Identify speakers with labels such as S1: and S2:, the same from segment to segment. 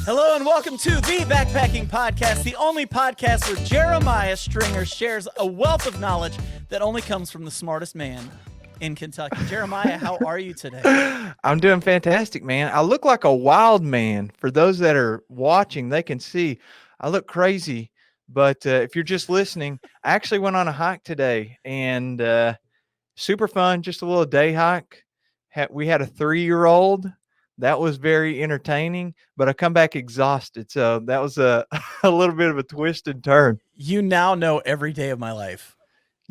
S1: Hello and welcome to the Backpacking Podcast, the only podcast where Jeremiah Stringer shares a wealth of knowledge that only comes from the smartest man in Kentucky. Jeremiah, how are you today?
S2: I'm doing fantastic, man. I look like a wild man. For those that are watching, they can see I look crazy. But if you're just listening, I actually went on a hike today and super fun, just a little day hike. We had a 3-year-old. That was very entertaining, but I come back exhausted. So that was a, a little bit of a twist and turn.
S1: You now know every day of my life.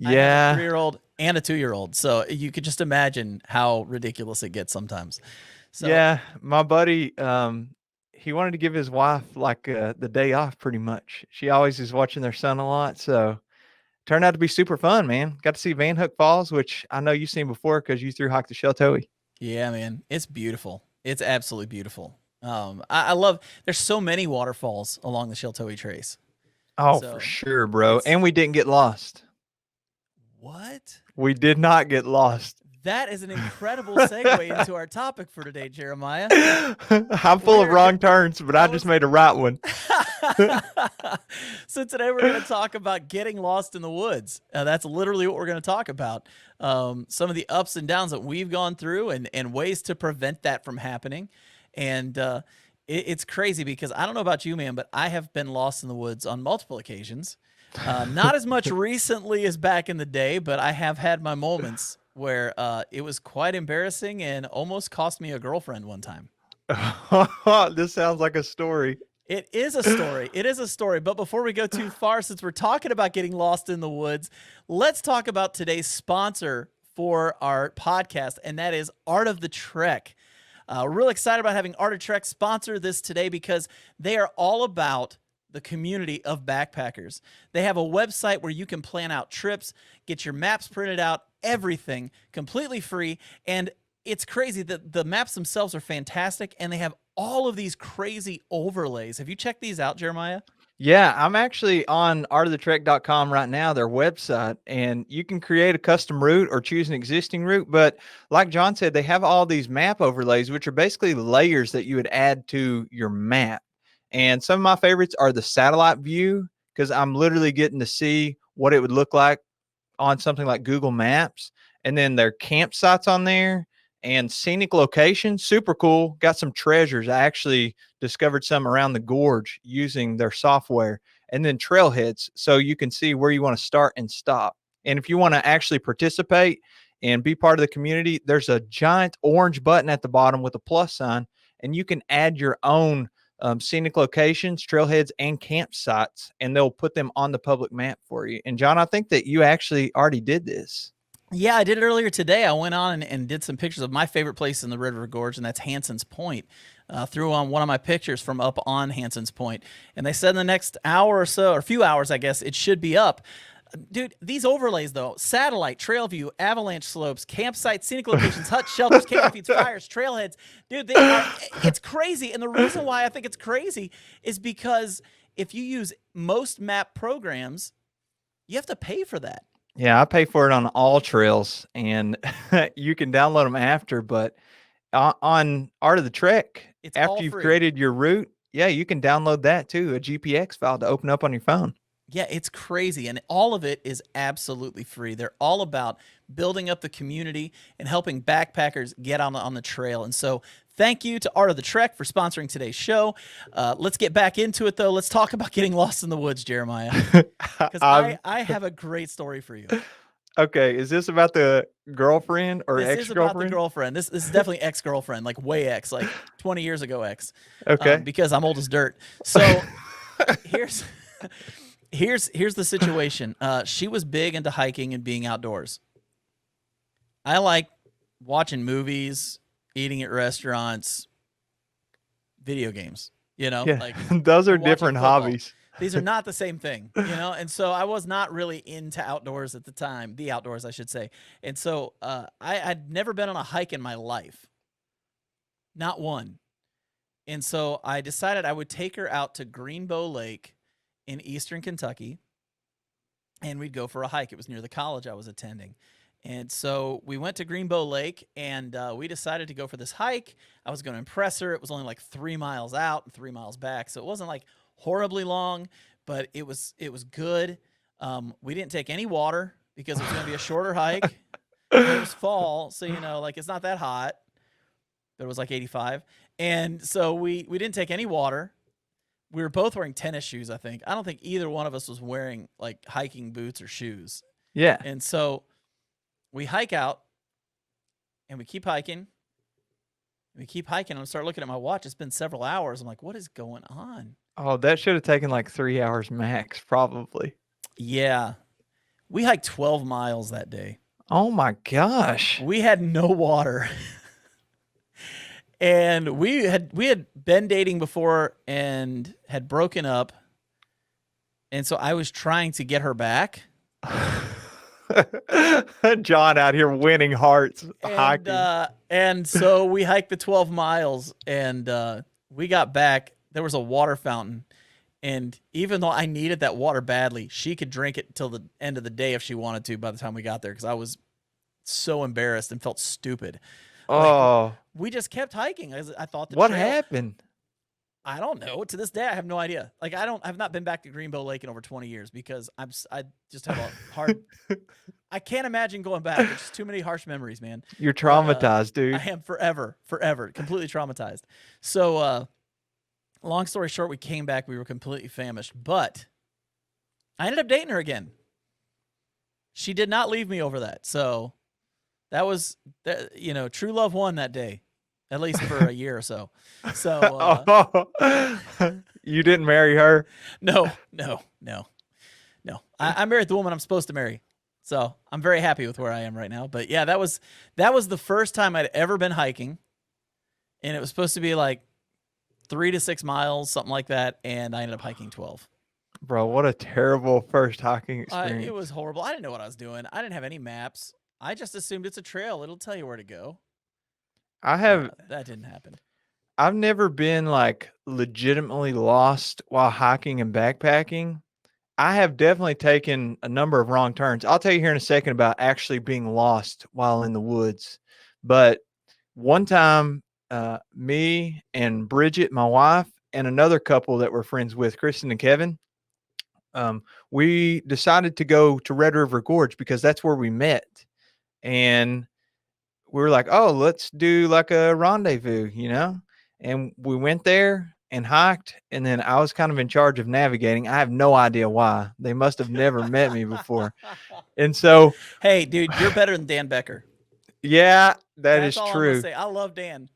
S1: I have a
S2: Yeah.
S1: 3-year-old and a 2-year-old, so you could just imagine how ridiculous it gets sometimes. So,
S2: Yeah. My buddy, he wanted to give his wife like the day off pretty much. She always is watching their son a lot. So turned out to be super fun, man. Got to see Van Hook Falls, which I know you've seen before because you through hike the Sheltoe.
S1: yeah, man, it's beautiful. It's absolutely beautiful. I love. There's so many waterfalls along the Sheltoe Trace.
S2: Oh,
S1: So
S2: for sure, bro.
S1: it's
S2: And we didn't get lost.
S1: what?
S2: We did not get lost.
S1: That is an incredible segue into our topic for today, Jeremiah.
S2: I'm full of wrong turns, but I just made a right one.
S1: So today we're going to talk about getting lost in the woods. That's literally what we're going to talk about. Some of the ups and downs that we've gone through and ways to prevent that from happening. And it's crazy because I don't know about you, man, but I have been lost in the woods on multiple occasions. Not as much recently as back in the day, but I have had my moments where it was quite embarrassing and almost cost me a girlfriend one time.
S2: This sounds like a story.
S1: It is a story. It is a story. But before we go too far, since we're talking about getting lost in the woods, let's talk about today's sponsor for our podcast, and that is Art of the Trek. We're really excited about having Art of Trek sponsor this today because they are all about the community of backpackers. They have a website where you can plan out trips, get your maps printed out, everything completely free. And it's crazy that the maps themselves are fantastic and they have all of these crazy overlays. Have you checked these out, Jeremiah?
S2: Yeah, I'm actually on artofthetrek.com right now, their website, and you can create a custom route or choose an existing route. But like John said, they have all these map overlays, which are basically layers that you would add to your map. And some of my favorites are the satellite view because I'm literally getting to see what it would look like on something like Google Maps. And then their campsites on there and scenic locations, super cool. Got some treasures. I actually discovered some around the gorge using their software. And then trailheads, so you can see where you want to start and stop. And if you want to actually participate and be part of the community, there's a giant orange button at the bottom with a plus sign, and you can add your own scenic locations, trailheads, and campsites, and they'll put them on the public map for you. And John, I think that you actually already did this.
S1: Yeah, I did it earlier today. I went on and did some pictures of my favorite place in the Red River Gorge, and that's Hanson's Point. Threw on one of my pictures from up on Hanson's Point, and they said in the next hour or so, or a few hours, I guess, it should be up. Dude, these overlays, though, satellite, trail view, avalanche slopes, campsites, scenic locations, huts, shelters, camp feeds, fires, trailheads. Dude, it's crazy. And the reason why I think it's crazy is because if you use most map programs, you have to pay for that.
S2: Yeah, I pay for it on all trails, and you can download them after. But on Art of the Trek,
S1: It's
S2: after
S1: all
S2: you've
S1: free.
S2: created your route, yeah, you can download that too, a GPX file to open up on your phone.
S1: Yeah, it's crazy. And all of it is absolutely free. They're all about building up the community and helping backpackers get on the trail. And so thank you to Art of the Trek for sponsoring today's show. Let's get back into it, though. Let's talk about getting lost in the woods, Jeremiah, because I have a great story for you.
S2: Okay, is this about the girlfriend or
S1: This is about the
S2: ex-girlfriend?
S1: girlfriend. This is definitely ex-girlfriend, like way ex, like 20 years ago ex,
S2: Okay.
S1: because I'm old as dirt. So here's here's the situation. She was big into hiking and being outdoors. I like watching movies, eating at restaurants, video games.
S2: Yeah,
S1: Like
S2: those are
S1: watching
S2: different
S1: football.
S2: hobbies.
S1: These are not the same thing, And so I was not really into outdoors at the time, the outdoors, I should say. And so I'd never been on a hike in my life, not one. And so I decided I would take her out to Greenbow Lake in eastern Kentucky, and we'd go for a hike. It was near the college I was attending. And so we went to Greenbow Lake, and we decided to go for this hike. I was going to impress her. It was only like 3 miles out and 3 miles back, so it wasn't like horribly long, but it was good. We didn't take any water because it was going to be a shorter hike, and it was fall, so like it's not that hot. But it was like 85, and so we didn't take any water. We were both wearing tennis shoes. I think. I don't think either one of us was wearing like hiking boots or shoes,
S2: Yeah.
S1: and so we hike out and we keep hiking. We keep hiking. And I start looking at my watch. It's been several hours. I'm like, what is going on?
S2: Oh, that should have taken like 3 hours max, probably.
S1: Yeah. We hiked 12 miles that day.
S2: Oh my gosh.
S1: We had no water. And we had been dating before and had broken up. And so I was trying to get her back.
S2: John out here winning hearts hiking.
S1: And so we hiked the 12 miles, and we got back. There was a water fountain, and even though I needed that water badly, she could drink it till the end of the day if she wanted to by the time we got there, because I was so embarrassed and felt stupid.
S2: Oh,
S1: We just kept hiking. I thought
S2: what happened?
S1: I don't know. To this day, I have no idea. Like I've not been back to Greenbow Lake in over 20 years because I just have a hard. I can't imagine going back. There's just too many harsh memories, man.
S2: You're traumatized, dude.
S1: I am forever, completely traumatized. So, long story short, we came back. We were completely famished, but I ended up dating her again. She did not leave me over that. So that was, true love won that day, at least for a year or so. So,
S2: You didn't marry her?
S1: no. I married the woman I'm supposed to marry. So I'm very happy with where I am right now. But yeah, that was the first time I'd ever been hiking, and it was supposed to be like 3 to 6 miles, something like that, and I ended up hiking 12.
S2: Bro, what a terrible first hiking experience.
S1: It was horrible. I didn't know what I was doing. I didn't have any maps. I just assumed it's a trail. It'll tell you where to go. That didn't happen.
S2: I've never been like legitimately lost while hiking and backpacking. I have definitely taken a number of wrong turns. I'll tell you here in a second about actually being lost while in the woods. But one time, me and Bridget, my wife, and another couple that we're friends with, Kristen and Kevin, we decided to go to Red River Gorge because that's where we met. And we were like, oh, let's do like a rendezvous, And we went there and hiked, and then I was kind of in charge of navigating. I have no idea why. They must have never met me before. And so,
S1: hey, dude, you're better than Dan Becker.
S2: Yeah,
S1: That's
S2: is
S1: all
S2: true.
S1: I'm gonna say. I love Dan,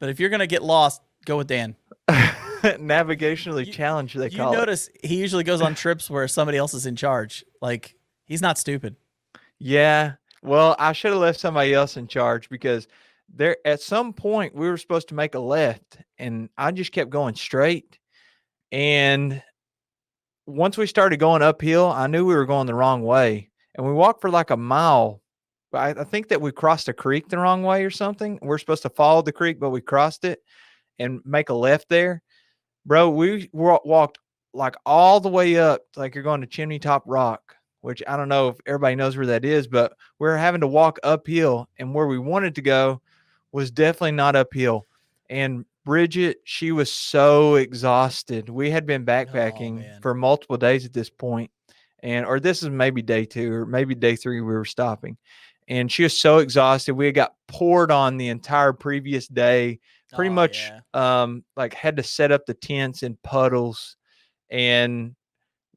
S1: but if you're gonna get lost, go with Dan.
S2: Navigationally challenged, they call it.
S1: You notice he usually goes on trips where somebody else is in charge. Like, he's not stupid.
S2: Yeah. Well, I should have left somebody else in charge because there at some point we were supposed to make a left, and I just kept going straight. And once we started going uphill, I knew we were going the wrong way. And we walked for like a mile. I think that we crossed a creek the wrong way or something. We're supposed to follow the creek, but we crossed it and make a left there. Bro, we walked like all the way up, like you're going to Chimney Top Rock, which I don't know if everybody knows where that is, but we're having to walk uphill, and where we wanted to go was definitely not uphill. And Bridget, she was so exhausted. We had been backpacking for multiple days at this point, or this is maybe day 2 or maybe day 3 we were stopping. And she was so exhausted. We had got poured on the entire previous day. Pretty much like had to set up the tents in puddles. And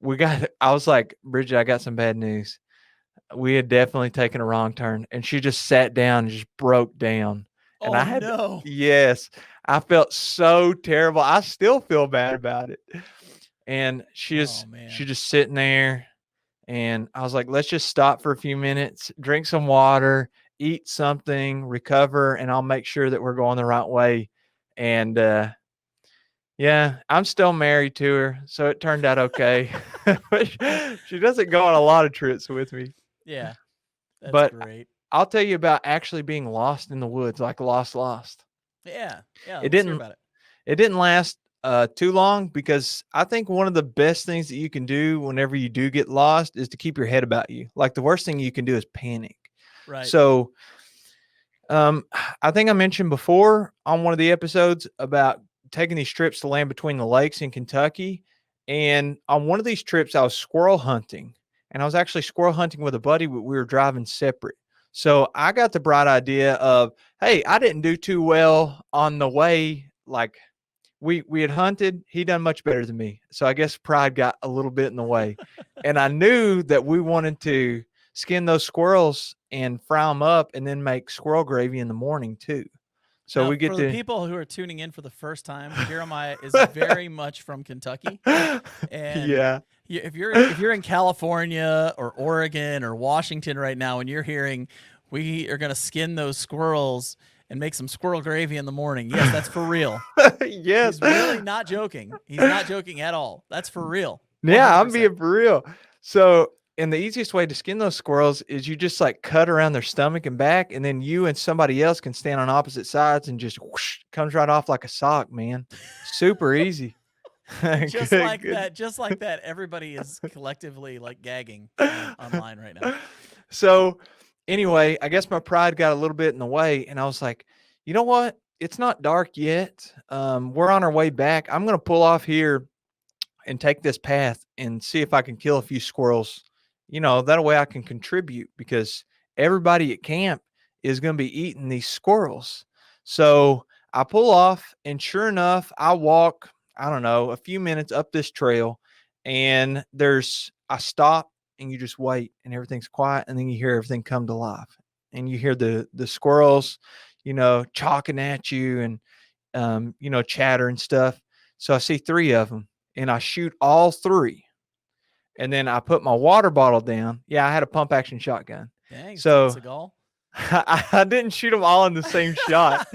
S2: I was like, Bridget, I got some bad news. We had definitely taken a wrong turn. And she just sat down and just broke down. And yes, I felt so terrible. I still feel bad about it. And she just sitting there. And I was like, let's just stop for a few minutes, drink some water, eat something, recover, and I'll make sure that we're going the right way. And yeah, I'm still married to her, so it turned out okay. She doesn't go on a lot of trips with me.
S1: Yeah, that's great.
S2: I'll tell you about actually being lost in the woods, like lost.
S1: Yeah.
S2: It didn't last too long, because I think one of the best things that you can do whenever you do get lost is to keep your head about you. Like, the worst thing you can do is panic.
S1: Right.
S2: So um, I think I mentioned before on one of the episodes about taking these trips to land between the lakes in Kentucky. And on one of these trips, I was squirrel hunting, and I was actually squirrel hunting with a buddy, but we were driving separate. So I got the bright idea of, hey, I didn't do too well on the way. Like we had hunted, he done much better than me. So I guess pride got a little bit in the way. And I knew that we wanted to skin those squirrels and fry them up and then make squirrel gravy in the morning too. So
S1: Now,
S2: we get
S1: for the
S2: to
S1: people who are tuning in for the first time, Jeremiah is very much from Kentucky, and
S2: yeah.
S1: if you're in California or Oregon or Washington right now, and you're hearing we are going to skin those squirrels and make some squirrel gravy in the morning, yes, that's for real.
S2: yes.
S1: He's really not joking. He's not joking at all. That's for real.
S2: Yeah, I'm
S1: 100%.
S2: being for real. So, and the easiest way to skin those squirrels is you just like cut around their stomach and back, and then you and somebody else can stand on opposite sides and just whoosh, comes right off like a sock, man. Super easy.
S1: Just
S2: good,
S1: like
S2: good.
S1: that, just like that, everybody is collectively like gagging online right now.
S2: So, anyway, I guess my pride got a little bit in the way, and I was like, you know what? It's not dark yet. We're on our way back. I'm going to pull off here and take this path and see if I can kill a few squirrels. That way I can contribute because everybody at camp is going to be eating these squirrels. So I pull off, and sure enough, I walk, I don't know, a few minutes up this trail, and I stop, and you just wait, and everything's quiet, and then you hear everything come to life. And you hear the squirrels, chalking at you and chatter and stuff. So I see three of them, and I shoot all three. And then I put my water bottle down. Yeah, I had a pump action shotgun.
S1: Dang, Steven
S2: So
S1: Seagal.
S2: I didn't shoot them all in the same shot.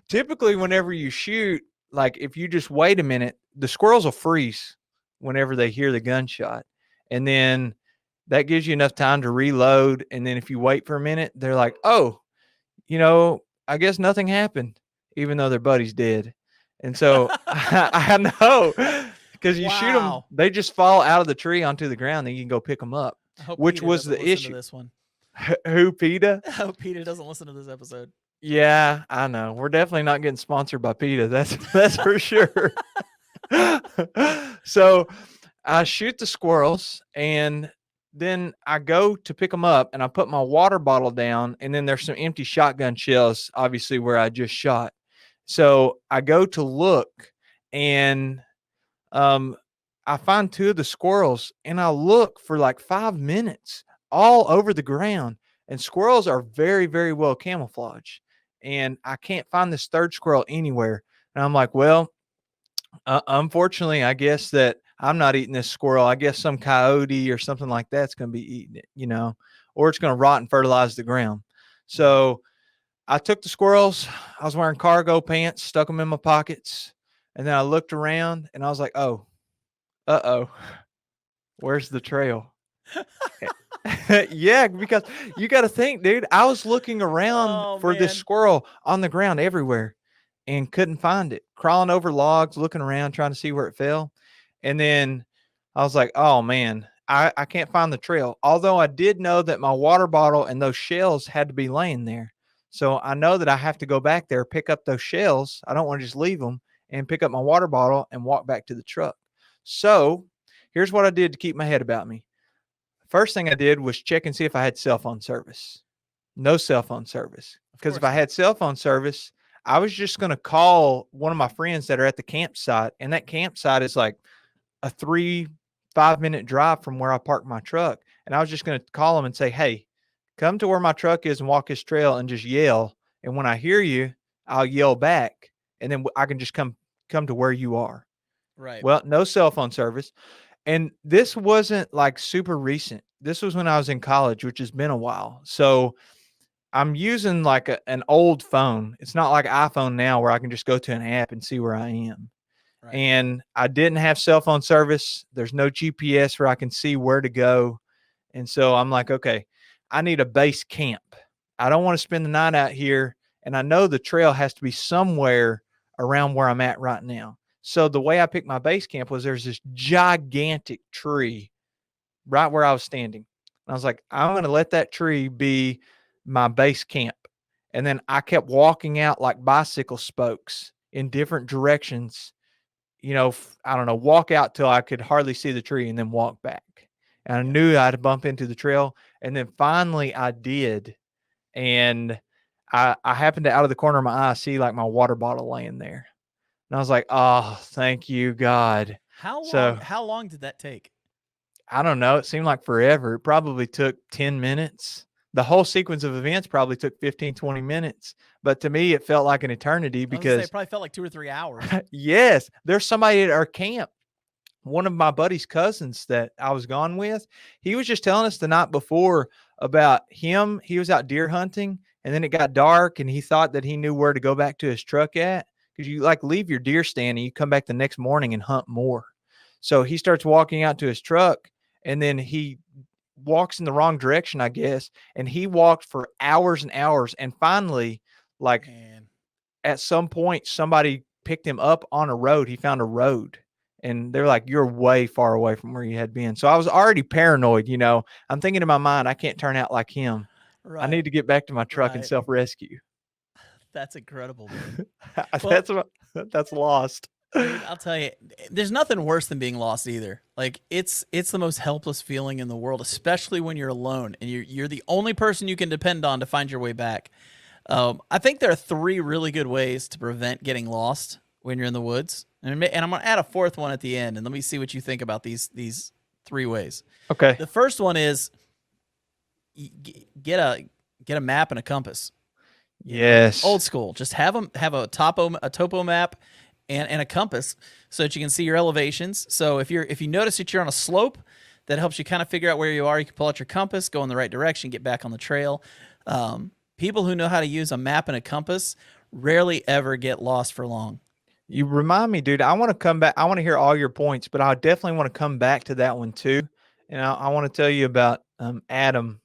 S2: Typically, whenever you shoot, like if you just wait a minute, the squirrels will freeze whenever they hear the gunshot. And then that gives you enough time to reload. And then if you wait for a minute, they're like, oh, I guess nothing happened, even though their buddy's dead. And so I know because you shoot them,
S1: Wow.
S2: they just fall out of the tree onto the ground. Then you can go pick them up,
S1: I hope
S2: which
S1: PETA
S2: was
S1: doesn't
S2: the
S1: listen to
S2: issue.
S1: this one.
S2: Who, PETA?
S1: I hope PETA doesn't listen to this episode.
S2: Yeah, I know. We're definitely not getting sponsored by PETA. That's for sure. So I shoot the squirrels, and then I go to pick them up, and I put my water bottle down, and then there's some empty shotgun shells, obviously where I just shot. So I go to look, and um, I find two of the squirrels, and I look for like 5 minutes all over the ground. And squirrels are very, very well camouflaged. And I can't find this third squirrel anywhere. And I'm like, well, unfortunately, I guess that I'm not eating this squirrel. I guess some coyote or something like that's going to be eating it, or it's going to rot and fertilize the ground. So I took the squirrels. I was wearing cargo pants, stuck them in my pockets. And then I looked around, and I was like, oh, where's the trail? Yeah, because you got to think, dude, I was looking around
S1: Oh,
S2: for this
S1: man.
S2: squirrel on the ground everywhere and couldn't find it. Crawling over logs, looking around, trying to see where it fell. And then I was like, oh, man, I can't find the trail. Although I did know that my water bottle and those shells had to be laying there. So I know that I have to go back there, pick up those shells. I don't want to just leave them, and pick up my water bottle and walk back to the truck. So here's what I did to keep my head about me. First thing I did was check and see if I had cell phone service. No cell phone service. Because if I had cell phone service, I was just going to call one of my friends that are at the campsite. And that campsite is like a 5 minute drive from where I parked my truck. And I was just going to call them and say, hey, come to where my truck is and walk this trail and just yell. And when I hear you, I'll yell back. And then I can just come to where you are.
S1: Right.
S2: Well, no cell phone service. And this wasn't like super recent. This was when I was in college, which has been a while. So I'm using like an old phone. It's not like iPhone now where I can just go to an app and see where I am.
S1: Right.
S2: And I didn't have cell phone service. There's no GPS where I can see where to go. And so I'm like, okay, I need a base camp. I don't want to spend the night out here. And I know the trail has to be somewhere around where I'm at right now. So the way I picked my base camp was there's this gigantic tree right where I was standing. And I was like, I'm going to let that tree be my base camp. And then I kept walking out like bicycle spokes in different directions, I don't know, walk out till I could hardly see the tree and then walk back. And I
S1: Yeah.
S2: knew I'd bump into the trail. And then finally I did. And I happened to, out of the corner of my eye, see like my water bottle laying there. And I was like, oh, thank you, God.
S1: How long?
S2: So
S1: How long did that take?
S2: I don't know. It seemed like forever. It probably took 10 minutes. The whole sequence of events probably took 15, 20 minutes. But to me, it felt like an eternity
S1: I was gonna say it
S2: because,
S1: probably felt like 2 or 3 hours.
S2: yes, there's somebody at our camp. One of my buddy's cousins that I was gone with, he was just telling us the night before about him. He was out deer hunting and then it got dark and he thought that he knew where to go back to his truck at because you like leave your deer stand and you come back the next morning and hunt more. So he starts walking out to his truck and then he walks in the wrong direction, I guess. And he walked for hours and hours. And finally, like
S1: Man,
S2: at some point, somebody picked him up on a road. He found a road and they're like, you're way far away from where you had been. So I was already paranoid. I'm thinking in my mind, I can't turn out like him. I
S1: right,
S2: need to get back to my truck and
S1: right.
S2: self rescue.
S1: That's incredible, man. Well,
S2: that's that's lost.
S1: dude, I'll tell you, there's nothing worse than being lost either. Like it's the most helpless feeling in the world, especially when you're alone and you're the only person you can depend on to find your way back. I think there are three really good ways to prevent getting lost when you're in the woods, and I'm gonna add a fourth one at the end, and let me see what you think about these three ways.
S2: Okay.
S1: The first one is get a map and a compass.
S2: Yes.
S1: Old school. Just have a topo map and a compass so that you can see your elevations. So if you notice that you're on a slope, that helps you kind of figure out where you are. You can pull out your compass, go in the right direction, get back on the trail. People who know how to use a map and a compass rarely ever get lost for long.
S2: You remind me, dude. I want to come back. I want to hear all your points, but I definitely want to come back to that one too. And I want to tell you about Adam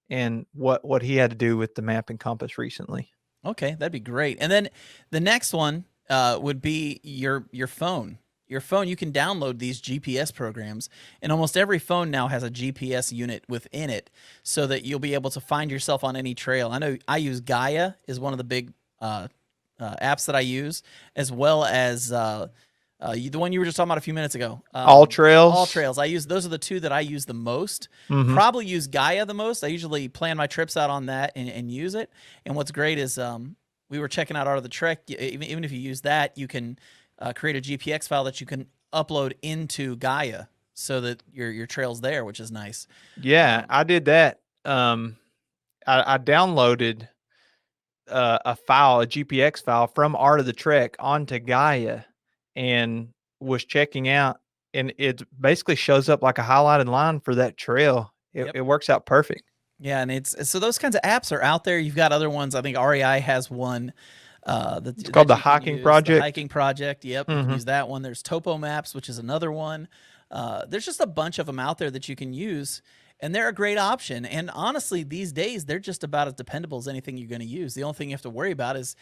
S2: and what he had to do with the map and compass recently.
S1: Okay, that'd be great. And then the next one would be your phone. Your phone, you can download these GPS programs, and almost every phone now has a GPS unit within it, so that you'll be able to find yourself on any trail. I know I use Gaia is one of the big apps that I use, as well as the one you were just talking about a few minutes ago.
S2: All trails.
S1: All trails. I use those are the two that I use the most.
S2: Mm-hmm.
S1: Probably use Gaia the most. I usually plan my trips out on that and use it. And what's great is we were checking out Art of the Trek. Even if you use that, you can create a GPX file that you can upload into Gaia so that your trail's there, which is nice.
S2: Yeah, I did that. I downloaded a file, a GPX file from Art of the Trek onto Gaia and was checking out, and it basically shows up like a highlighted line for that trail. It works out perfect.
S1: Yeah, and it's so those kinds of apps are out there. You've got other ones. I think REI has one.
S2: It's called the Hiking Project.
S1: The Hiking Project. Yep, you can
S2: Mm-hmm.
S1: use that one. There's Topo Maps, which is another one. There's just a bunch of them out there that you can use, and they're a great option. And honestly, these days they're just about as dependable as anything you're going to use. The only thing you have to worry about is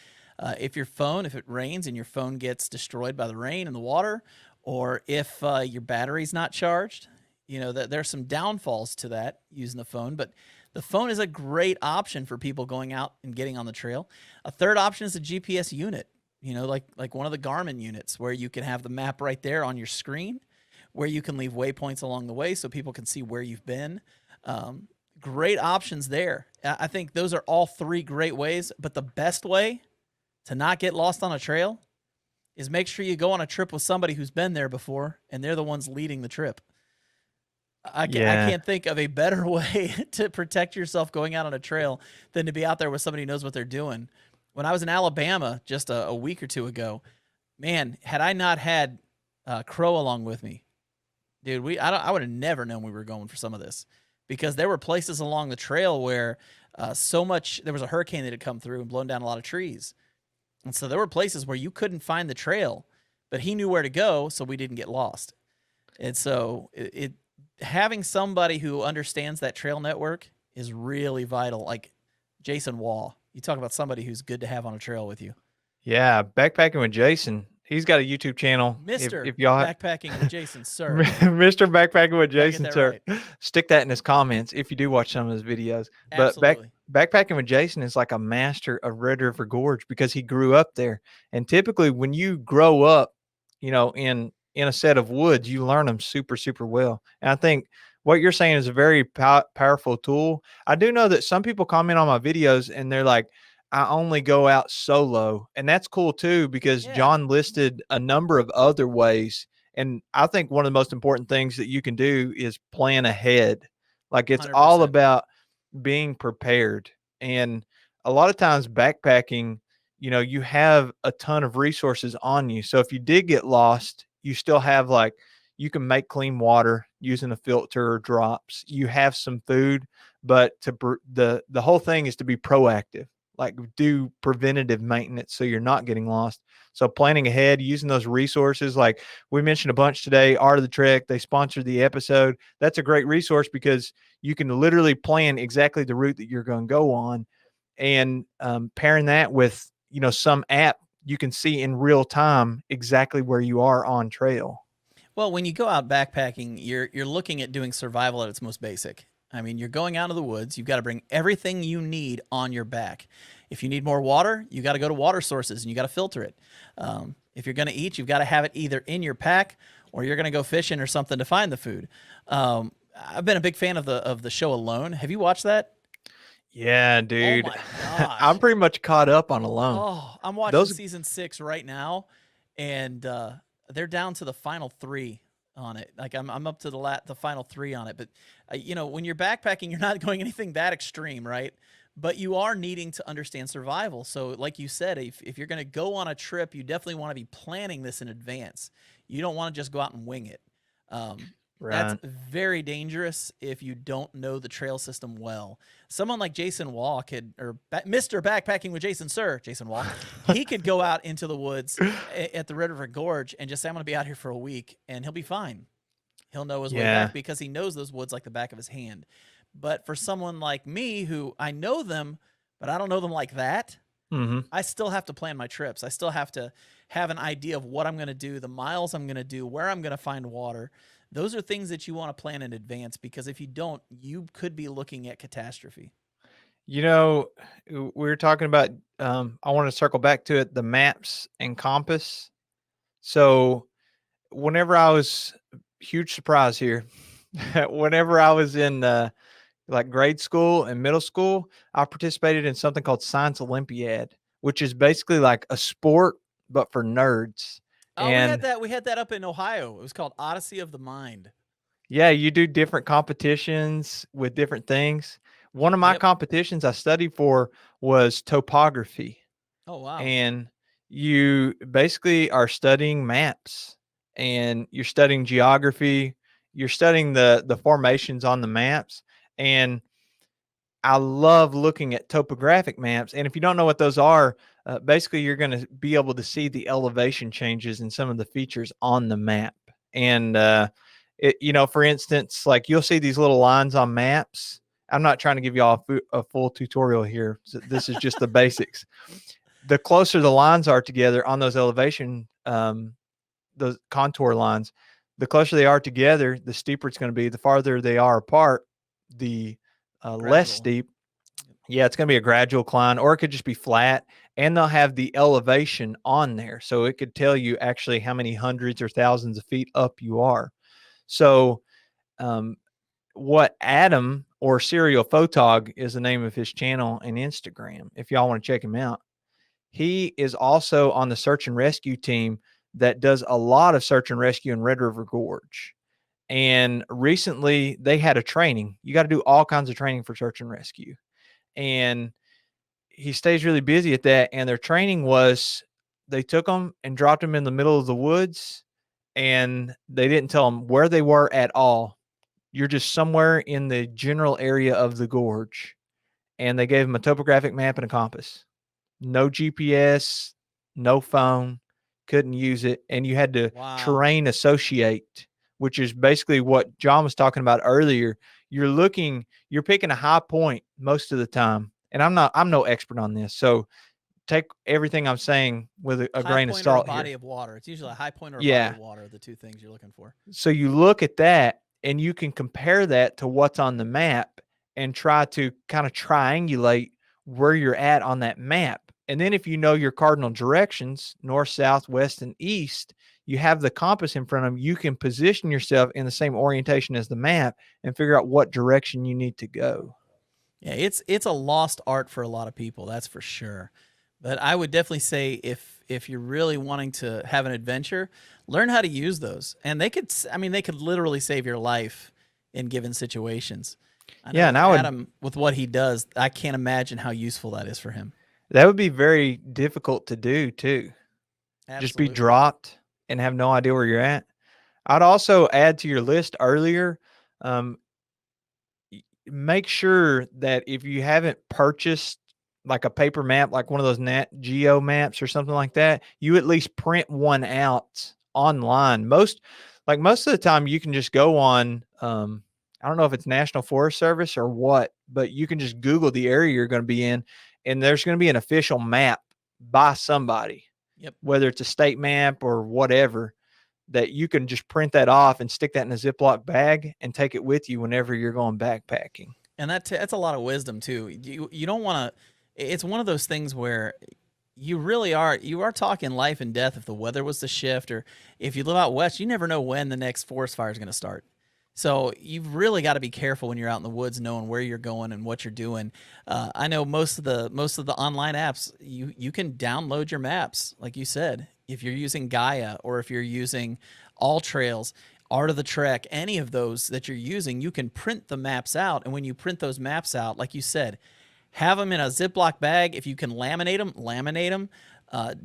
S1: if it rains and your phone gets destroyed by the rain and the water, or if your battery's not charged. There's some downfalls to that using the phone, but the phone is a great option for people going out and getting on the trail. A third option is a GPS unit, like one of the Garmin units where you can have the map right there on your screen, where you can leave waypoints along the way so people can see where you've been. Great options there. I think those are all three great ways, but the best way to not get lost on a trail is make sure you go on a trip with somebody who's been there before and they're the ones leading the trip. I can't think of a better way to protect yourself going out on a trail than to be out there with somebody who knows what they're doing. When I was in Alabama just a week or two ago, man, had I not had Crow along with me, dude, I would have never known we were going for some of this, because there were places along the trail where there was a hurricane that had come through and blown down a lot of trees. And so there were places where you couldn't find the trail, but he knew where to go, so we didn't get lost. And so having somebody who understands that trail network is really vital. Like Jason Wall, you talk about somebody who's good to have on a trail with you.
S2: Yeah, backpacking with Jason, He's got a YouTube channel.
S1: Mr.
S2: If y'all
S1: Backpacking with Jason, sir.
S2: Mr. Backpacking with
S1: Gotta get
S2: Jason,
S1: that
S2: sir.
S1: right.
S2: Stick that in his comments if you do watch some of his videos. But
S1: Absolutely.
S2: backpacking with Jason is like a master of Red River Gorge because he grew up there. And typically, when you grow up, in a set of woods, you learn them super super well. And I think what you're saying is a very powerful tool. I do know that some people comment on my videos and they're like, I only go out solo. And that's cool too, because
S1: Yeah,
S2: John listed a number of other ways. And I think one of the most important things that you can do is plan ahead. Like it's all
S1: 100%.
S2: about being prepared. And a lot of times backpacking, you have a ton of resources on you. So if you did get lost, you still have like you can make clean water using a filter or drops. You have some food, but the whole thing is to be proactive, like do preventative maintenance so you're not getting lost. So planning ahead, using those resources, like we mentioned a bunch today, Art of the Trek, they sponsored the episode. That's a great resource because you can literally plan exactly the route that you're going to go on, and pairing that with some app, you can see in real time exactly where you are on trail.
S1: Well, when you go out backpacking, you're looking at doing survival at its most basic. I mean, you're going out of the woods. You've got to bring everything you need on your back. If you need more water, you got to go to water sources and you got to filter it. If you're going to eat, you've got to have it either in your pack or you're going to go fishing or something to find the food. I've been a big fan of the show Alone. Have you watched that?
S2: Yeah,
S1: Oh
S2: dude.
S1: my
S2: I'm
S1: gosh.
S2: pretty much caught up on Alone.
S1: Oh, I'm watching
S2: Those
S1: season 6 right now, and they're down to the final 3 on it. Like I'm up to the final 3 on it. But when you're backpacking, you're not going anything that extreme, right? But you are needing to understand survival. So, like you said, if you're going to go on a trip, you definitely want to be planning this in advance. You don't want to just go out and wing it. That's
S2: right.
S1: very dangerous if you don't know the trail system well. Someone like Jason Wall Mr. Backpacking with Jason, sir, Jason Wall, he could go out into the woods at the Red River Gorge and just say, I'm going to be out here for a week, and he'll be fine. He'll know his way
S2: Yeah.
S1: back because he knows those woods like the back of his hand. But for someone like me, who I know them, but I don't know them like that,
S2: Mm-hmm.
S1: I still have to plan my trips. I still have to have an idea of what I'm going to do, the miles I'm going to do, where I'm going to find water. Those are things that you want to plan in advance, because if you don't, you could be looking at catastrophe.
S2: You know, we were talking about, I want to circle back to it, the maps and compass. So, whenever I was, huge surprise here, whenever I was in like grade school and middle school, I participated in something called Science Olympiad, which is basically like a sport, but for nerds.
S1: Oh, we had
S2: And
S1: that. We had that up in Ohio. It was called Odyssey of the Mind.
S2: yeah, you do different competitions with different things. One of my
S1: Yep.
S2: competitions I studied for was topography.
S1: Oh, wow.
S2: And you basically are studying maps and you're studying geography, you're studying the formations on the maps. And I love looking at topographic maps. And if you don't know what those are, basically you're going to be able to see the elevation changes and some of the features on the map. And for instance, like you'll see these little lines on maps. I'm not trying to give you all a full tutorial here. So this is just the basics. The closer the lines are together on those elevation, those contour lines, the closer they are together, the steeper it's going to be. The farther they are apart, the less
S1: Gradual.
S2: steep. Yeah, it's going to be a gradual climb, or it could just be flat, and they'll have the elevation on there. So it could tell you actually how many hundreds or thousands of feet up you are. So, what Adam, or Serial Photog, is the name of his channel and Instagram, if y'all want to check him out. He is also on the search and rescue team that does a lot of search and rescue in Red River Gorge. And recently they had a training. You got to do all kinds of training for search and rescue. And he stays really busy at that. And their training was, they took them and dropped them in the middle of the woods, and they didn't tell them where they were at all. You're just somewhere in the general area of the gorge. And they gave them a topographic map and a compass. No GPS, no phone, couldn't use it. And you had to
S1: Wow.
S2: terrain associate, which is basically what John was talking about earlier. You're picking a high point most of the time. And I'm no expert on this. So take everything I'm saying with a
S1: High
S2: grain of
S1: point or a
S2: salt
S1: body
S2: here.
S1: of water. It's usually a high point or a body
S2: Yeah.
S1: of water are the two things you're looking for.
S2: So you look at that and you can compare that to what's on the map and try to kind of triangulate where you're at on that map. And then if you know your cardinal directions, north, south, west, and east, you have the compass in front of you. You can position yourself in the same orientation as the map and figure out what direction you need to go.
S1: Yeah, it's a lost art for a lot of people, that's for sure. But I would definitely say if you're really wanting to have an adventure, learn how to use those. And they could I mean they could literally save your life in given situations. I
S2: Yeah,
S1: know
S2: and I would
S1: Adam with what he does, I can't imagine how useful that is for him.
S2: that would be very difficult to do too. Just be
S1: Absolutely.
S2: dropped and have no idea where you're at. I'd also add to your list earlier, um, make sure that if you haven't purchased like a paper map, like one of those Nat Geo maps or something like that, you at least print one out online. Most of the time, you can just go on. I don't know if it's National Forest Service or what, but you can just Google the area you're going to be in, and there's going to be an official map by somebody,
S1: Yep.
S2: whether it's a state map or whatever, that you can just print that off and stick that in a Ziploc bag and take it with you whenever you're going backpacking.
S1: And that's a lot of wisdom too. You don't want to. It's one of those things where you are talking life and death if the weather was to shift, or if you live out west, you never know when the next forest fire is going to start. So you've really got to be careful when you're out in the woods, knowing where you're going and what you're doing. I know most of the online apps, you can download your maps, like you said. If you're using Gaia or if you're using All Trails, Art of the Trek, any of those that you're using, you can print the maps out. And when you print those maps out, like you said, have them in a Ziploc bag. If you can laminate them, laminate them.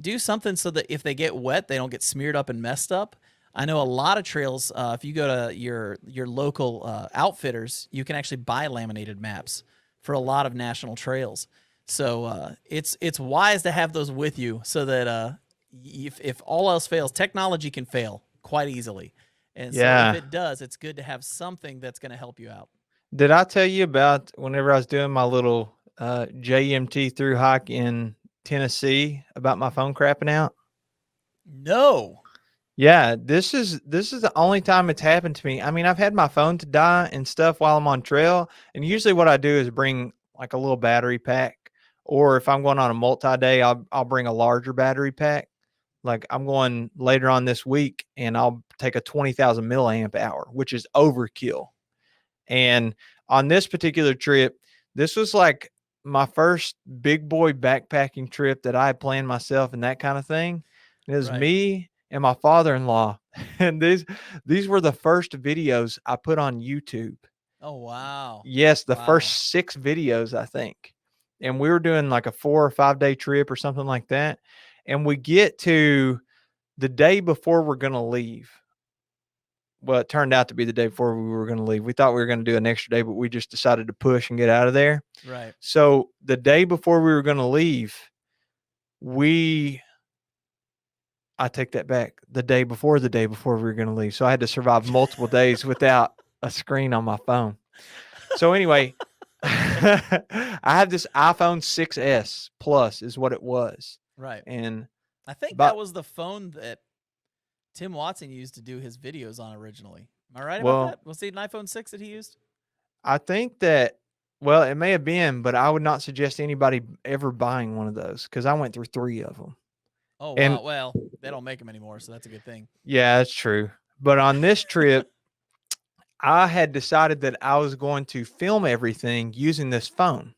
S1: Do something so that if they get wet, they don't get smeared up and messed up. I know a lot of trails. If you go to your local outfitters, you can actually buy laminated maps for a lot of national trails. So it's wise to have those with you so that if all else fails, technology can fail quite easily. And so if
S2: Yeah.
S1: it does, it's good to have something that's going to help you out.
S2: Did I tell you about whenever I was doing my little JMT through hike in Tennessee about my phone crapping out?
S1: No.
S2: Yeah, this is the only time it's happened to me. I mean, I've had my phone to die and stuff while I'm on trail, and usually what I do is bring like a little battery pack, or if I'm going on a multi-day, I'll bring a larger battery pack. Like I'm going later on this week, and I'll take a 20,000 milliamp hour, which is overkill. And on this particular trip, this was like my first big boy backpacking trip that I had planned myself and that kind of thing. And it was
S1: Right.
S2: me and my father-in-law. And these were the first videos I put on YouTube.
S1: Oh wow.
S2: Yes, the
S1: Wow.
S2: first 6 videos, I think. And we were doing like a 4 or 5 day trip or something like that. And we get to the day before we're going to leave. Well, it turned out to be the day before we were going to leave. We thought we were going to do an extra day, but we just decided to push and get out of there.
S1: Right.
S2: So the day before we were going to leave, we, I take that back. The day before we were going to leave. So I had to survive multiple days without a screen on my phone. So anyway, I have this iPhone 6S Plus is what it was.
S1: Right.
S2: And
S1: I think that
S2: but
S1: was the phone that Tim Watson used to do his videos on originally. Am I right about
S2: well,
S1: that? Was it an iPhone 6 that he used?
S2: I think that well, it may have been, but I would not suggest anybody ever buying one of those because I went through 3 of them.
S1: Oh
S2: And
S1: wow. Well, they don't make them anymore, so that's a good thing.
S2: yeah, that's true. But on this trip, I had decided that I was going to film everything using this phone.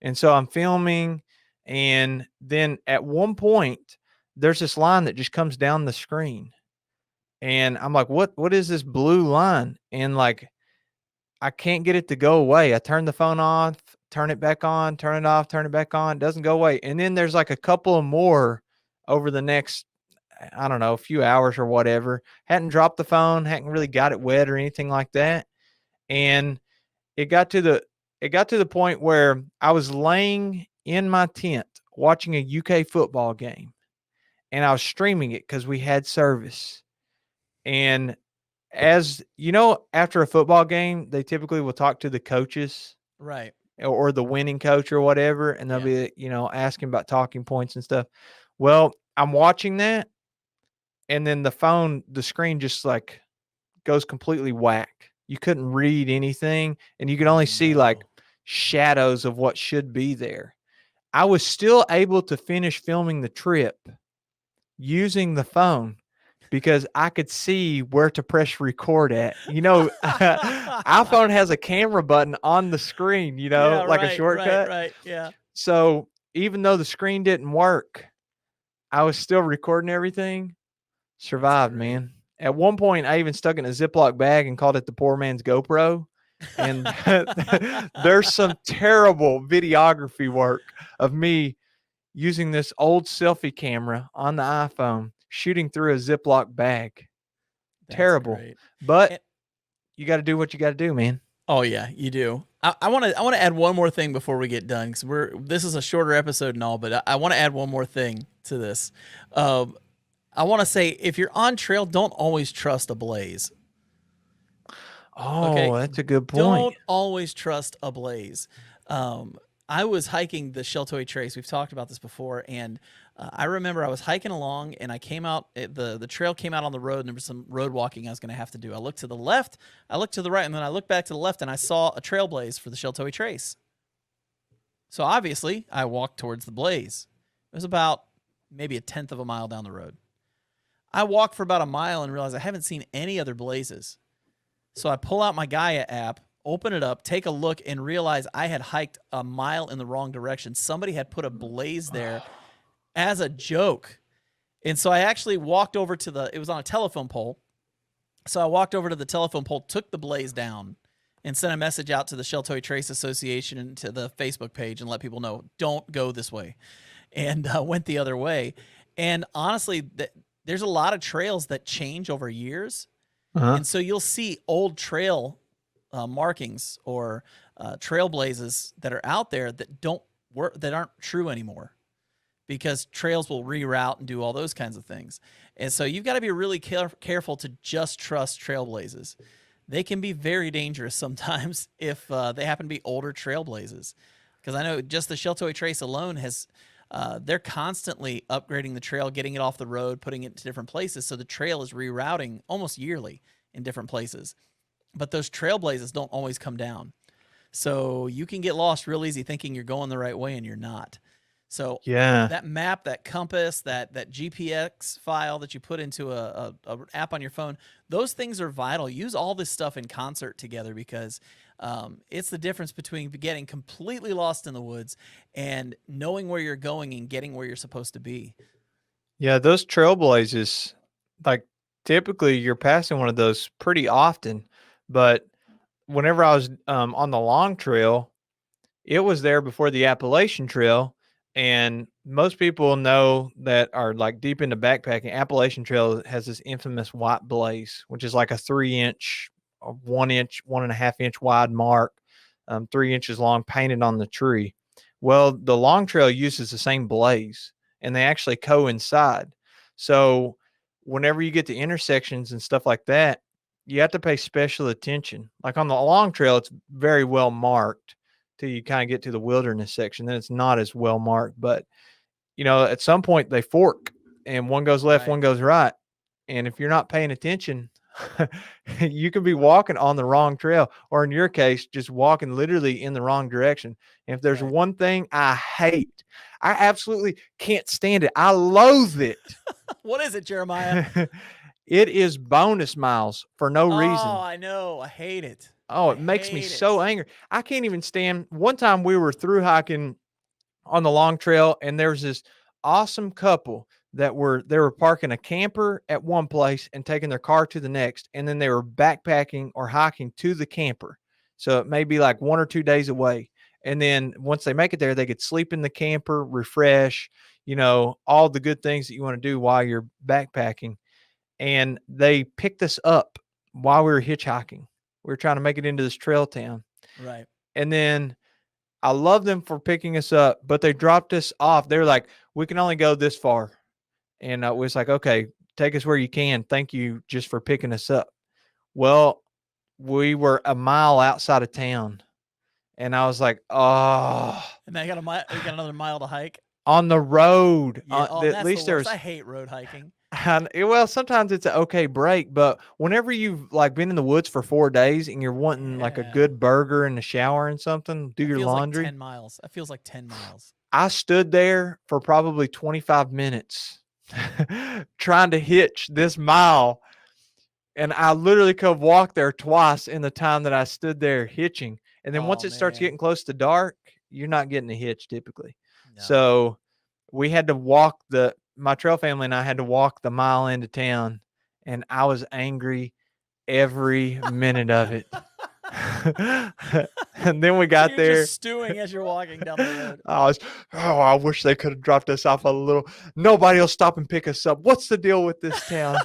S2: And so I'm filming, and then at one point, there's this line that just comes down the screen. And I'm like, what is this blue line? And like I can't get it to go away. I turn the phone off, turn it back on, turn it off, turn it back on. It doesn't go away. And then there's like a couple of more over the next, I don't know, a few hours or whatever. Hadn't dropped the phone, hadn't really got it wet or anything like that. And it got to the point where I was laying in my tent watching a UK football game, and I was streaming it because we had service. And as you know, after a football game, they typically will talk to the coaches.
S1: Right.
S2: or the winning coach or whatever, and they'll
S1: Yeah.
S2: be, asking about talking points and stuff. Well, I'm watching that, and then the screen just like goes completely whack. You couldn't read anything, and you could
S1: Oh
S2: only see like
S1: no.
S2: shadows of what should be there. I was still able to finish filming the trip using the phone because I could see where to press record at. iPhone has a camera button on the screen,
S1: Yeah,
S2: like a
S1: right, right,
S2: shortcut.
S1: right. Yeah.
S2: So even though the screen didn't work, I was still recording everything.
S1: That's
S2: Survived,
S1: great.
S2: man. At one point, I even stuck it in a Ziploc bag and called it the poor man's GoPro. And there's some terrible videography work of me using this old selfie camera on the iPhone, shooting through a Ziploc bag.
S1: That's
S2: Terrible.
S1: great.
S2: But
S1: And,
S2: you got to do what you got to do, man.
S1: oh yeah, you do. I want to add one more thing before we get done because this is a shorter episode and all, but I want to add one more thing to this. Um, I want to say if you're on trail, don't always trust a blaze. Okay,
S2: Oh, that's a good point.
S1: don't always trust a blaze. Um, I was hiking the Sheltoy Trace. We've talked about this before, and I remember I was hiking along, and I came out. The trail came out on the road, and there was some road walking I was going to have to do. I looked to the left, I looked to the right, and then I looked back to the left, and I saw a trail blaze for the Sheltoy Trace. So obviously, I walked towards the blaze. It was about maybe a tenth of a mile down the road. I walked for about a mile and realized I haven't seen any other blazes. So I pull out my Gaia app, open it up, take a look, and realize I had hiked a mile in the wrong direction. Somebody had put a blaze there as a joke. And so I actually walked over to it was on a telephone pole. So I walked over to the telephone pole, took the blaze down, and sent a message out to the Sheltoy Trace Association and to the Facebook page and let people know, don't go this way. And went the other way. And honestly, there's a lot of trails that change over years.
S2: Uh-huh.
S1: And so you'll see old trail markings or trailblazes that are out there that don't work, that aren't true anymore, because trails will reroute and do all those kinds of things. And so you've got to be really careful to just trust trailblazes. They can be very dangerous sometimes if they happen to be older trailblazes. Because I know just the Sheltoy Trace alone has, they're constantly upgrading the trail, getting it off the road, putting it to different places. So the trail is rerouting almost yearly in different places. But those trailblazes don't always come down. So you can get lost real easy thinking you're going the right way and you're not. So
S2: Yeah.
S1: that map, that compass, that GPX file that you put into a app on your phone, those things are vital. Use all this stuff in concert together because it's the difference between getting completely lost in the woods and knowing where you're going and getting where you're supposed to be.
S2: Yeah, those trailblazers, like typically you're passing one of those pretty often, but whenever I was on the long trail, it was there before the Appalachian Trail. And most people know that are like deep into backpacking. Appalachian Trail has this infamous white blaze, which is like a 3 inch, 1 inch, 1.5 inch wide mark, 3 inches long, painted on the tree. Well, the long trail uses the same blaze and they actually coincide. So whenever you get to intersections and stuff like that, you have to pay special attention. Like on the long trail, it's very well marked till you kind of get to the wilderness section. Then it's not as well marked. But, at some point they fork and one goes left,
S1: Right.
S2: one goes right. And if you're not paying attention, you could be walking on the wrong trail, or in your case, just walking literally in the wrong direction. And if there's
S1: Right.
S2: one thing I hate, I absolutely can't stand it. I loathe it.
S1: What is it, Jeremiah?
S2: It is bonus miles for no
S1: Oh,
S2: reason.
S1: I know. I hate it.
S2: Oh,
S1: I
S2: it makes me
S1: hate
S2: so
S1: it.
S2: angry. I can't even stand. One time we were through hiking on the long trail, and there was this awesome couple they were parking a camper at one place and taking their car to the next, and then they were backpacking or hiking to the camper. So it may be like 1 or 2 days away. And then once they make it there, they could sleep in the camper, refresh, all the good things that you want to do while you're backpacking. And they picked us up while we were hitchhiking. We were trying to make it into this trail town.
S1: Right.
S2: And then I love them for picking us up, but they dropped us off. They were like, we can only go this far. And I was like, okay, take us where you can. Thank you just for picking us up. Well, we were a mile outside of town And I was like, oh,
S1: And then you got another mile to hike.
S2: on the road.
S1: Yeah. Oh,
S2: At
S1: that's the
S2: least
S1: worst.
S2: there's
S1: I hate road hiking.
S2: well, sometimes it's an okay break, but whenever you've like been in the woods for 4 days and you're wanting like a
S1: Yeah.
S2: good burger and a shower and something, do
S1: That
S2: your
S1: feels like
S2: laundry.
S1: 10 miles. That feels like 10 miles.
S2: I stood there for probably 25 minutes trying to hitch this mile. And I literally could walk there twice in the time that I stood there hitching. And then once
S1: Oh
S2: it starts
S1: man.
S2: getting close to dark, you're not getting a hitch typically.
S1: No.
S2: So we had to walk my trail family and I had to walk the mile into town. And I was angry every minute of it. And then we
S1: So
S2: got
S1: you're
S2: there.
S1: just stewing as you're walking down the road.
S2: I wish they could have dropped us off a little. Nobody will stop and pick us up. What's the deal with this town?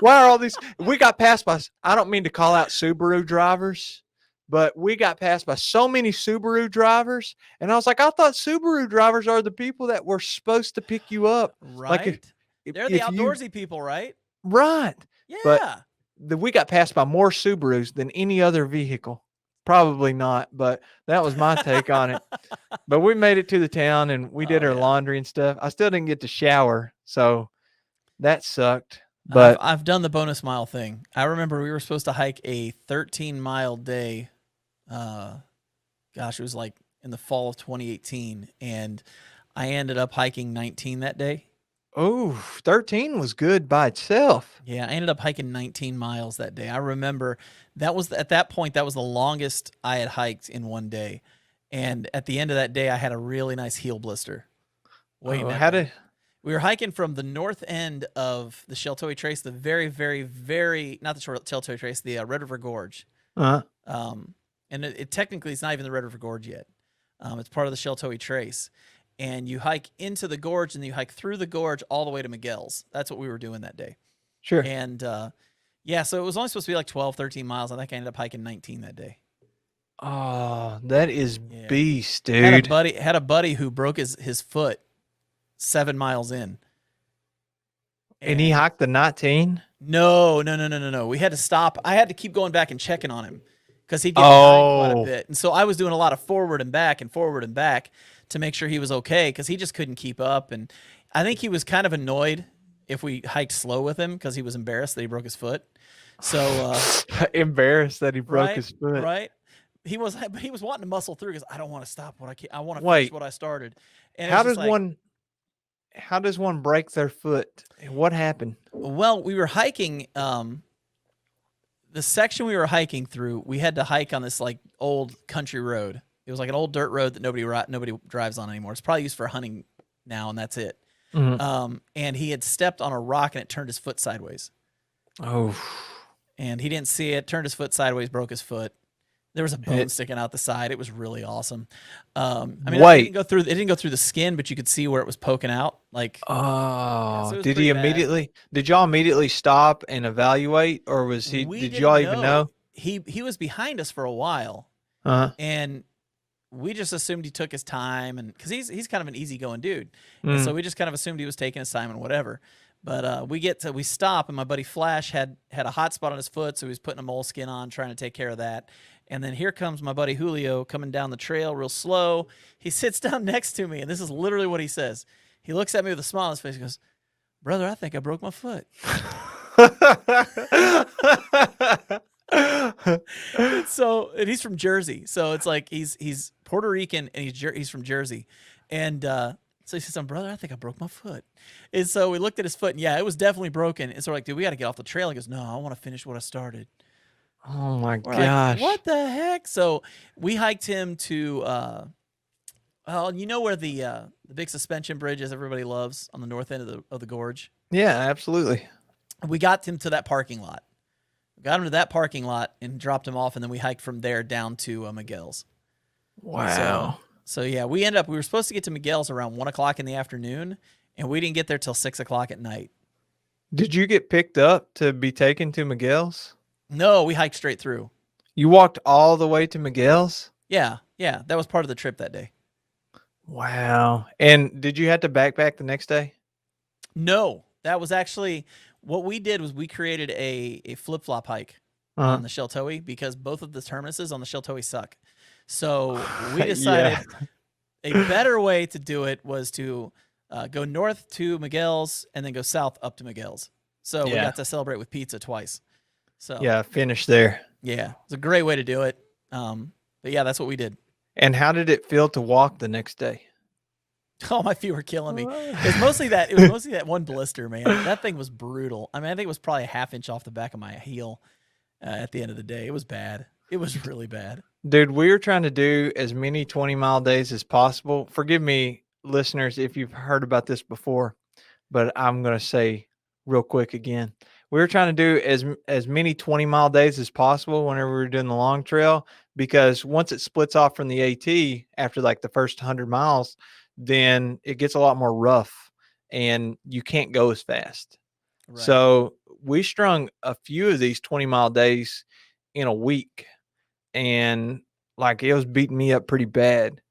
S2: Why are all these? We got passed by, I don't mean to call out Subaru drivers, but we got passed by so many Subaru drivers. And I was like, I thought Subaru drivers are the people that were supposed to pick you up. Like
S1: Right? They're the
S2: if you,
S1: outdoorsy people, right?
S2: right. But
S1: Yeah.
S2: we got passed by more Subarus than any other vehicle. Probably not, but that was my take on it. But we made it to the town and we did
S1: Oh
S2: our
S1: yeah.
S2: laundry and stuff. I still didn't get to shower, so that sucked.
S1: I've
S2: But
S1: I've done the bonus mile thing. I remember we were supposed to hike a 13-mile day. Gosh, it was like in the fall of 2018, and I ended up hiking 19 that day.
S2: 13 was good by itself.
S1: Yeah, I ended up hiking 19 miles that day. I remember that was at that point that was the longest I had hiked in one day. And at the end of that day I had a really nice heel blister. Waiting
S2: Oh,
S1: at
S2: how
S1: me.
S2: did
S1: We were hiking from the north end of the Sheltowee Trace, the very, very, very not the Sheltowee Trace, the Red River Gorge.
S2: uh
S1: Um, and it technically it's not even the Red River Gorge yet. It's part of the Sheltowee Trace, and you hike into the gorge, and then you hike through the gorge all the way to Miguel's. That's what we were doing that day.
S2: Sure.
S1: And yeah, so it was only supposed to be like 12, 13 miles. I think I ended up hiking 19 that day.
S2: Oh, that is
S1: Yeah.
S2: beast,
S1: Had
S2: dude.
S1: a buddy who broke his foot 7 miles in.
S2: And he hiked the 19?
S1: No. We had to stop. I had to keep going back and checking on him because he'd get behind quite a bit. And so I was doing a lot of forward and back to make sure he was okay because he just couldn't keep up. And I think he was kind of annoyed if we hiked slow with him because he was embarrassed that he broke his foot. So
S2: Embarrassed that he broke
S1: right,
S2: his foot.
S1: right. He was wanting to muscle through because I don't want to stop what I can. I want to
S2: Wait.
S1: finish what I started. And
S2: How
S1: it was
S2: does
S1: just like,
S2: how does one break their foot? What happened?
S1: well, we were hiking. The section we were hiking through, we had to hike on this like old country road. It was like an old dirt road that nobody drives on anymore. It's probably used for hunting now, and that's it.
S2: Mhm.
S1: And he had stepped on a rock and it turned his foot sideways.
S2: Oh,
S1: And he didn't see it. Turned his foot sideways, broke his foot. There was a bone sticking out the side. It was really awesome. I mean,
S2: Wait.
S1: it didn't go through the skin, but you could see where it was poking out. Like,
S2: oh,
S1: so it was
S2: did
S1: pretty
S2: he
S1: bad.
S2: immediately? Did y'all immediately stop and evaluate, or was he?
S1: We
S2: Did
S1: didn't
S2: y'all even know?
S1: He was behind us for a while, and we just assumed he took his time, and because he's kind of an easygoing dude, and so we just kind of assumed he was taking his time and whatever. But we stop, and my buddy Flash had a hot spot on his foot, so he was putting a moleskin on, trying to take care of that. And then here comes my buddy Julio coming down the trail real slow. He sits down next to me, and this is literally what he says. He looks at me with a smile on his face. He goes, "Brother, I think I broke my foot." And he's from Jersey, so it's like he's Puerto Rican and he's from Jersey, and so he says, "Brother, I think I broke my foot." And so we looked at his foot, and yeah, it was definitely broken. And so we're like, "Dude, we got to get off the trail." He goes, "No, I want to finish what I started."
S2: Oh my
S1: We're
S2: gosh!
S1: like, "What the heck?" So we hiked him to, well, you know where the big suspension bridge is everybody loves on the north end of the gorge.
S2: Yeah, absolutely.
S1: We got him to that parking lot. Got him to that parking lot and dropped him off, and then we hiked from there down to Miguel's.
S2: Wow.
S1: So yeah, we were supposed to get to Miguel's around 1 o'clock in the afternoon, and we didn't get there till 6 o'clock at night.
S2: Did you get picked up to be taken to Miguel's?
S1: No, we hiked straight through.
S2: You walked all the way to Miguel's?
S1: Yeah, that was part of the trip that day.
S2: Wow. And did you have to backpack the next day?
S1: No, that was actually what we did was we created a flip-flop hike on the Sheltowee because both of the terminuses on the Sheltowee suck. So we
S2: Yeah.
S1: decided a better way to do it was to go north to Miguel's and then go south up to Miguel's. So we
S2: Yeah.
S1: got to celebrate with pizza twice. So
S2: Yeah. Finish there.
S1: yeah, it's a great way to do it. But yeah, that's what we did.
S2: And how did it feel to walk the next day?
S1: Oh, my feet were killing me. It was mostly that one blister, man. That thing was brutal. I mean, I think it was probably a half inch off the back of my heel at the end of the day. It was bad. It was really bad.
S2: Dude, we were trying to do as many 20-mile days as possible. Forgive me, listeners, if you've heard about this before, but I'm going to say real quick again. We were trying to do as many 20-mile days as possible whenever we were doing the long trail, because once it splits off from the AT after like the first 100 miles, then it gets a lot more rough and you can't go as fast.
S1: Right.
S2: So we strung a few of these 20-mile days in a week, and like it was beating me up pretty bad.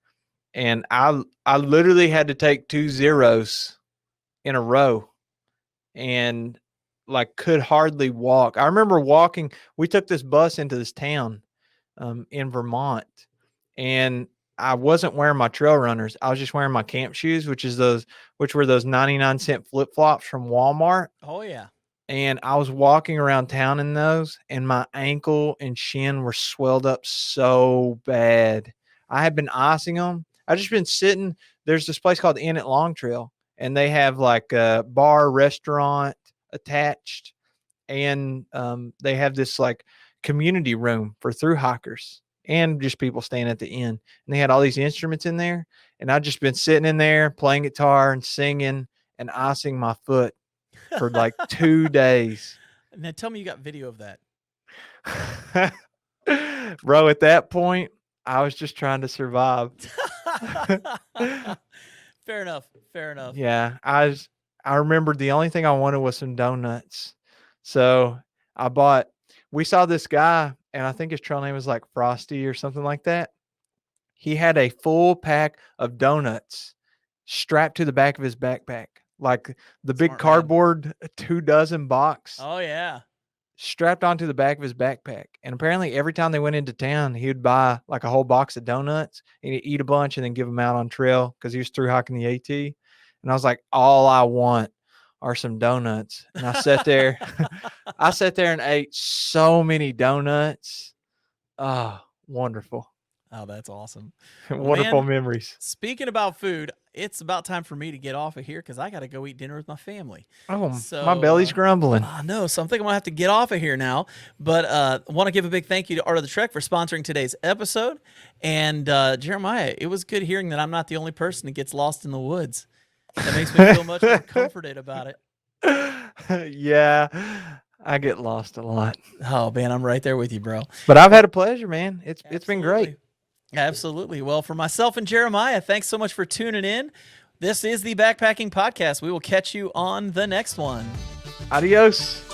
S2: And I literally had to take 2 zeros in a row and like could hardly walk. I remember walking, we took this bus into this town in Vermont, and I wasn't wearing my trail runners. I was just wearing my camp shoes, which were those 99-cent flip-flops from Walmart.
S1: Oh yeah.
S2: And I was walking around town in those, and my ankle and shin were swelled up so bad. I had been icing them. I just been sitting. There's this place called Inn at Long Trail, and they have like a bar restaurant attached, and they have this like community room for thru hikers and just people staying at the inn. And they had all these instruments in there, and I'd just been sitting in there playing guitar and singing and icing my foot for like 2 days.
S1: Now tell me you got video of that.
S2: Bro, at that point, I was just trying to survive.
S1: Fair enough. Fair enough.
S2: Yeah, I remembered the only thing I wanted was some donuts. So we saw this guy, and I think his trail name was like Frosty or something like that. He had a full pack of donuts strapped to the back of his backpack, like the big
S1: Smart man.
S2: cardboard 2 dozen box
S1: Oh yeah.
S2: strapped onto the back of his backpack. And apparently every time they went into town, he would buy like a whole box of donuts and he'd eat a bunch and then give them out on trail because he was through hiking the AT. And I was like, all I want are some donuts. And I sat there, I sat there and ate so many donuts. Oh, wonderful.
S1: Oh, that's awesome.
S2: Wonderful
S1: man,
S2: memories.
S1: Speaking about food, it's about time for me to get off of here because I got to go eat dinner with my family.
S2: Oh,
S1: So,
S2: my belly's grumbling.
S1: I know, so I'm thinking I'm going to have to get off of here now. But I want to give a big thank you to Art of the Trek for sponsoring today's episode. And Jeremiah, it was good hearing that I'm not the only person that gets lost in the woods. That makes me feel much more comforted about it.
S2: Yeah, I get lost a lot.
S1: Oh, man, I'm right there with you, bro.
S2: But I've had a pleasure, man. It's been great.
S1: Absolutely. Well, for myself and Jeremiah, thanks so much for tuning in. This is the Backpacking Podcast. We will catch you on the next one.
S2: Adios.